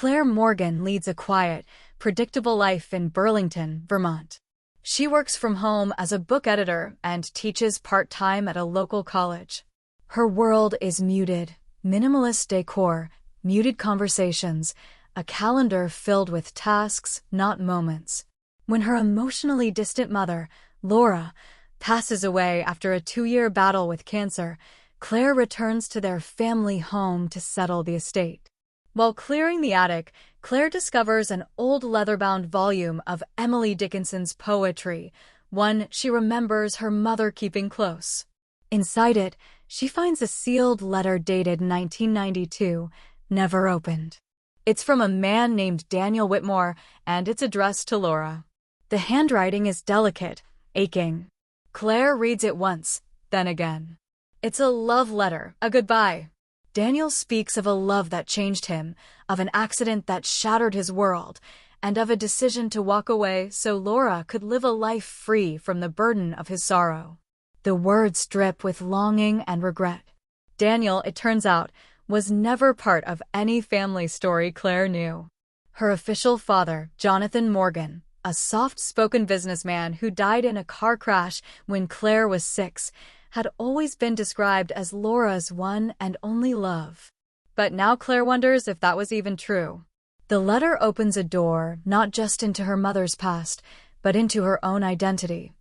Claire Morgan leads a quiet, predictable life in Burlington, Vermont. She works from home as a book editor and teaches part-time at a local college. Her world is muted, minimalist decor, muted conversations, a calendar filled with tasks, not moments. When her emotionally distant mother, Laura, passes away after a 2-year battle with cancer, Claire returns to their family home to settle the estate. While clearing the attic, Claire discovers an old leather-bound volume of Emily Dickinson's poetry, one she remembers her mother keeping close. Inside it, she finds a sealed letter dated 1992, never opened. It's from a man named Daniel Whitmore, and it's addressed to Laura. The handwriting is delicate, aching. Claire reads it once, then again. It's a love letter, a goodbye. Daniel speaks of a love that changed him, of an accident that shattered his world, and of a decision to walk away so Laura could live a life free from the burden of his sorrow. The words drip with longing and regret. Daniel, it turns out, was never part of any family story Claire knew. Her official father, Jonathan Morgan, a soft-spoken businessman who died in a car crash when Claire was 6, had always been described as Laura's one and only love. But now Claire wonders if that was even true. The letter opens a door not just into her mother's past, but into her own identity.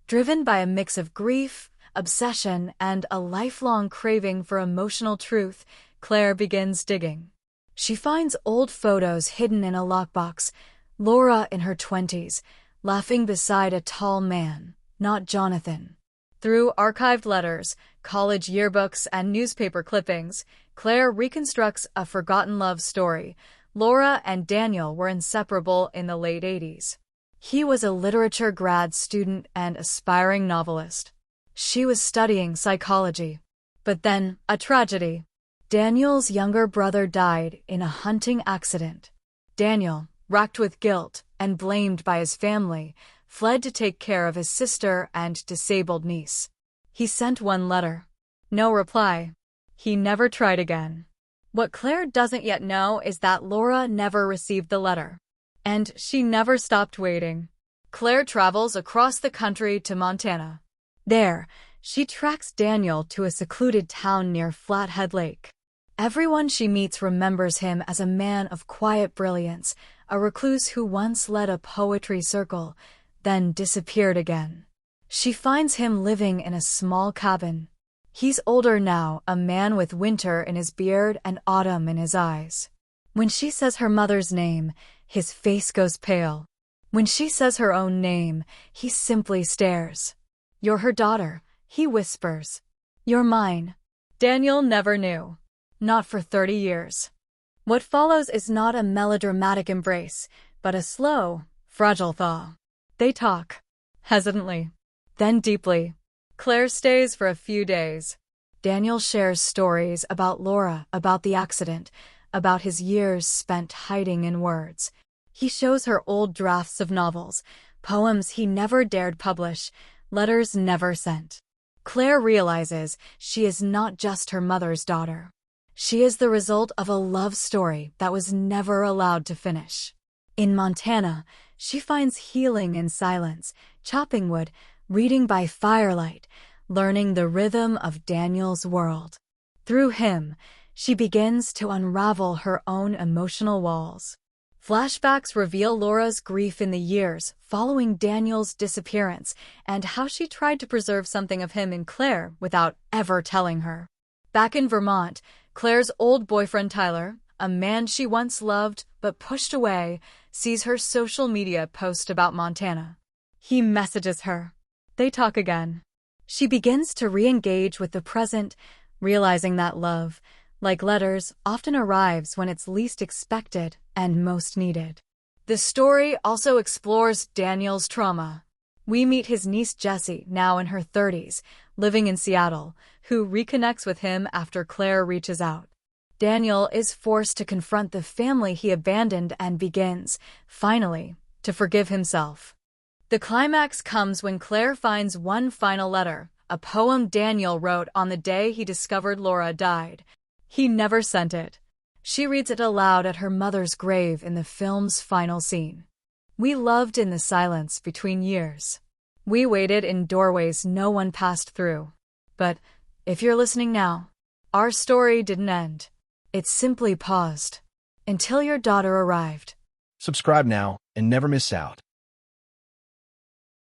Driven by a mix of grief, obsession, and a lifelong craving for emotional truth, Claire begins digging. She finds old photos hidden in a lockbox, Laura in her 20s, laughing beside a tall man, not Jonathan. Through archived letters, college yearbooks, and newspaper clippings, Claire reconstructs a forgotten love story. Laura and Daniel were inseparable in the late 80s. He was a literature grad student and aspiring novelist. She was studying psychology. But then, a tragedy. Daniel's younger brother died in a hunting accident. Daniel, racked with guilt and blamed by his family, fled to take care of his sister and disabled niece. He sent one letter. No reply. He never tried again. What Claire doesn't yet know is that Laura never received the letter. And she never stopped waiting. Claire travels across the country to Montana. There, she tracks Daniel to a secluded town near Flathead Lake. Everyone she meets remembers him as a man of quiet brilliance, a recluse who once led a poetry circle, then disappeared again. She finds him living in a small cabin. He's older now, a man with winter in his beard and autumn in his eyes. When she says her mother's name, his face goes pale. When she says her own name, he simply stares. "You're her daughter," he whispers. "You're mine." Daniel never knew. Not for 30 years. What follows is not a melodramatic embrace, but a slow, fragile thaw. They talk. Hesitantly. Then deeply. Claire stays for a few days. Daniel shares stories about Laura, about the accident, about his years spent hiding in words. He shows her old drafts of novels, poems he never dared publish, letters never sent. Claire realizes she is not just her mother's daughter. She is the result of a love story that was never allowed to finish. In Montana, she finds healing in silence, chopping wood, reading by firelight, learning the rhythm of Daniel's world. Through him, she begins to unravel her own emotional walls. Flashbacks reveal Laura's grief in the years following Daniel's disappearance and how she tried to preserve something of him in Claire without ever telling her. Back in Vermont, Claire's old boyfriend Tyler, a man she once loved but pushed away, sees her social media post about Montana. He messages her. They talk again. She begins to re-engage with the present, realizing that love, like letters, often arrives when it's least expected and most needed. The story also explores Daniel's trauma. We meet his niece Jessie, now in her 30s, living in Seattle, who reconnects with him after Claire reaches out. Daniel is forced to confront the family he abandoned and begins, finally, to forgive himself. The climax comes when Claire finds one final letter, a poem Daniel wrote on the day he discovered Laura died. He never sent it. She reads it aloud at her mother's grave in the film's final scene. We loved in the silence between years. We waited in doorways no one passed through. But if you're listening now, our story didn't end. It simply paused. Until your daughter arrived. Subscribe now and never miss out.